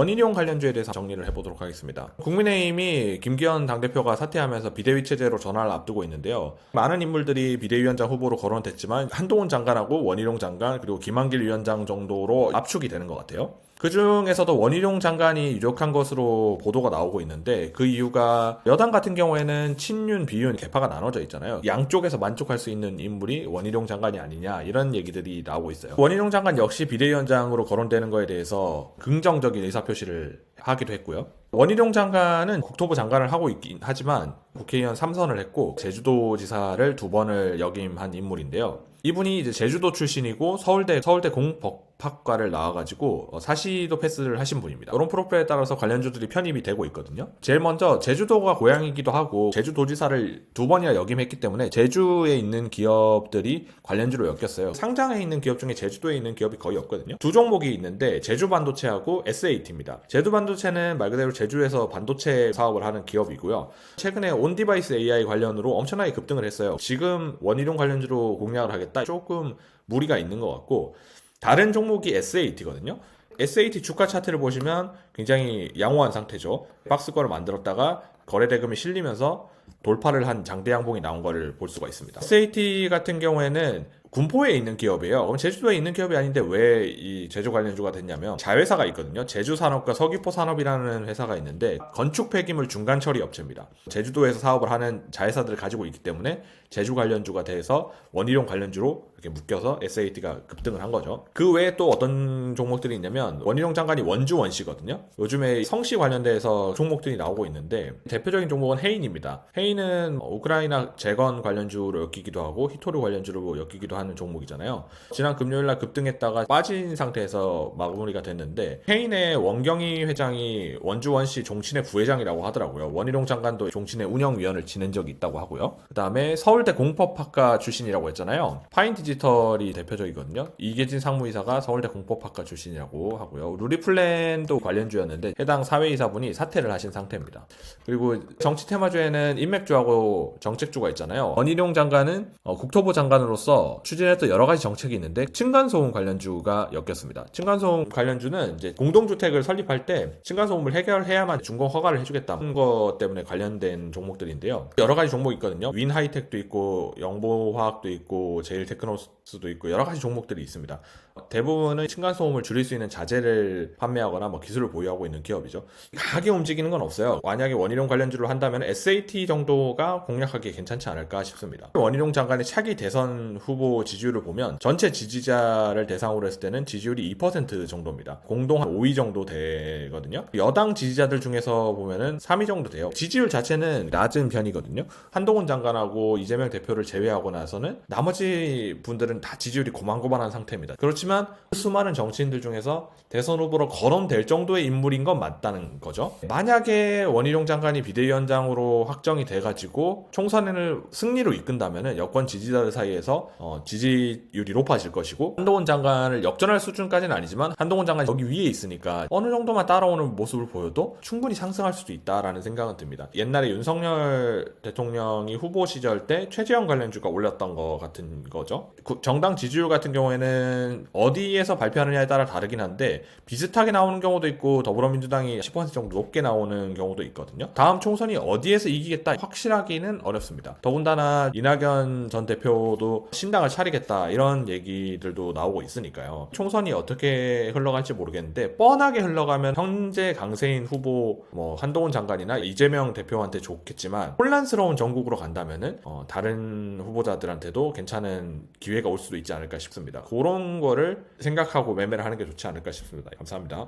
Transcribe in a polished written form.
원희룡 관련주에 대해서 정리를 해보도록 하겠습니다. 국민의힘이 김기현 당대표가 사퇴하면서 비대위 체제로 전환을 앞두고 있는데요. 많은 인물들이 비대위원장 후보로 거론됐지만 한동훈 장관하고 원희룡 장관 그리고 김한길 위원장 정도로 압축이 되는 것 같아요. 그 중에서도 원희룡 장관이 유력한 것으로 보도가 나오고 있는데 그 이유가 여당 같은 경우에는 친윤, 비윤 계파가 나눠져 있잖아요. 양쪽에서 만족할 수 있는 인물이 원희룡 장관이 아니냐 이런 얘기들이 나오고 있어요. 원희룡 장관 역시 비대위원장으로 거론되는 거에 대해서 긍정적인 의사표시를 하기도 했고요. 원희룡 장관은 국토부 장관을 하고 있긴 하지만 국회의원 3선을 했고 제주도지사를 2번을 역임한 인물인데요. 이분이 이제 제주도 출신이고 서울대 공법학과를 나와가지고 사시도 패스를 하신 분입니다. 이런 프로필에 따라서 관련주들이 편입이 되고 있거든요. 제일 먼저 제주도가 고향이기도 하고 제주도지사를 2번이나 역임했기 때문에 제주에 있는 기업들이 관련주로 엮였어요. 상장해 있는 기업 중에 제주도에 있는 기업이 거의 없거든요. 두 종목이 있는데 제주반도체하고 SAT입니다. 제주반도체는 말 그대로 제주에서 반도체 사업을 하는 기업이고요. 최근에 온디바이스 AI 관련으로 엄청나게 급등을 했어요. 지금 원희룡 관련주로 공략을 하겠다. 조금 무리가 있는 것 같고 다른 종목이 SAT거든요. SAT 주가 차트를 보시면 굉장히 양호한 상태죠. 박스권을 만들었다가 거래 대금이 실리면서 돌파를 한 장대 양봉이 나온 것을 볼 수가 있습니다. SAT 같은 경우에는 군포에 있는 기업이에요. 그럼 제주도에 있는 기업이 아닌데 왜 이 제주 관련주가 됐냐면 자회사가 있거든요. 제주산업과 서귀포산업이라는 회사가 있는데 건축 폐기물 중간 처리 업체입니다. 제주도에서 사업을 하는 자회사들을 가지고 있기 때문에 제주 관련주가 돼서 원희룡 관련주로 이렇게 묶여서 SAT가 급등을 한 거죠. 그 외에 또 어떤 종목들이 있냐면 원희룡 장관이 원주 원씨거든요. 요즘에 성씨 관련돼서 종목들이 나오고 있는데 대표적인 종목은 헤인입니다. 헤인은 우크라이나 재건 관련주로 엮이기도 하고 히토류 관련주로 엮이기도 하는 종목이잖아요. 지난 금요일날 급등했다가 빠진 상태에서 마무리가 됐는데 헤인의 원경희 회장이 원주 원씨 종친회 부회장이라고 하더라고요. 원희룡 장관도 종친회 운영위원을 지낸 적이 있다고 하고요. 그 다음에 서울대 공법학과 출신이라고 했잖아요. 파인디지털이 대표적이거든요. 이계진 상무이사가 서울대 공법학과 출신이라고 하고요. 루리플랜도 관련주였는데 해당 사회이사분이 사퇴를 하신 상태입니다. 그리고 정치 테마주에는 인맥주하고 정책주가 있잖아요. 원희룡 장관은 국토부 장관으로서 추진했던 여러 가지 정책이 있는데 층간소음 관련주가 엮였습니다. 층간소음 관련주는 이제 공동주택을 설립할 때 층간소음을 해결해야만 준공 허가를 해주겠다는 것 때문에 관련된 종목들인데요. 여러 가지 종목이 있거든요. 윈하이텍도 있고 영보화학도 있고 제일테크노스도 있고 여러 가지 종목들이 있습니다. 대부분은 층간소음을 줄일 수 있는 자재를 판매하거나 기술을 보유하고 있는 기업이죠. 강하게 움직이는 건 없어요. 만약에 원희룡 관련주를 한다면 SAT 정도가 공략하기 괜찮지 않을까 싶습니다. 원희룡 장관의 차기 대선 후보 지지율을 보면 전체 지지자를 대상으로 했을 때는 지지율이 2% 정도입니다. 공동 한 5위 정도 되거든요. 여당 지지자들 중에서 보면은 3위 정도 돼요. 지지율 자체는 낮은 편이거든요. 한동훈 장관하고 이재명 대표를 제외하고 나서는 나머지 분들은 다 지지율이 고만고만한 상태입니다. 그렇지만 수많은 정치인들 중에서 대선 후보로 거론될 정도의 인물인 건 맞다는 거죠. 만약에 원희룡 장관이 비대위원장으로 확정이 돼가지고 총선을 승리로 이끈다면 여권 지지자들 사이에서 지지율이 높아질 것이고 한동훈 장관을 역전할 수준까지는 아니지만 한동훈 장관이 여기 위에 있으니까 어느 정도만 따라오는 모습을 보여도 충분히 상승할 수도 있다라는 생각은 듭니다. 옛날에 윤석열 대통령이 후보 시절 때 최재형 관련주가 올랐던 것 같은 거죠. 정당 지지율 같은 경우에는 어디에서 발표하느냐에 따라 다르긴 한데 비슷하게 나오는 경우도 있고 더불어민주당이 10% 정도 높게 나오는 경우도 있거든요. 다음 총선이 어디에서 이기겠다 확실하기는 어렵습니다. 더군다나 이낙연 전 대표도 신당을 차리겠다 이런 얘기들도 나오고 있으니까요. 총선이 어떻게 흘러갈지 모르겠는데 뻔하게 흘러가면 현재 강세인 후보 한동훈 장관이나 이재명 대표한테 좋겠지만 혼란스러운 전국으로 간다면은 다른 후보자들한테도 괜찮은 기회가 올 수도 있지 않을까 싶습니다. 그런 거를 생각하고 매매를 하는 게 좋지 않을까 싶습니다. 감사합니다.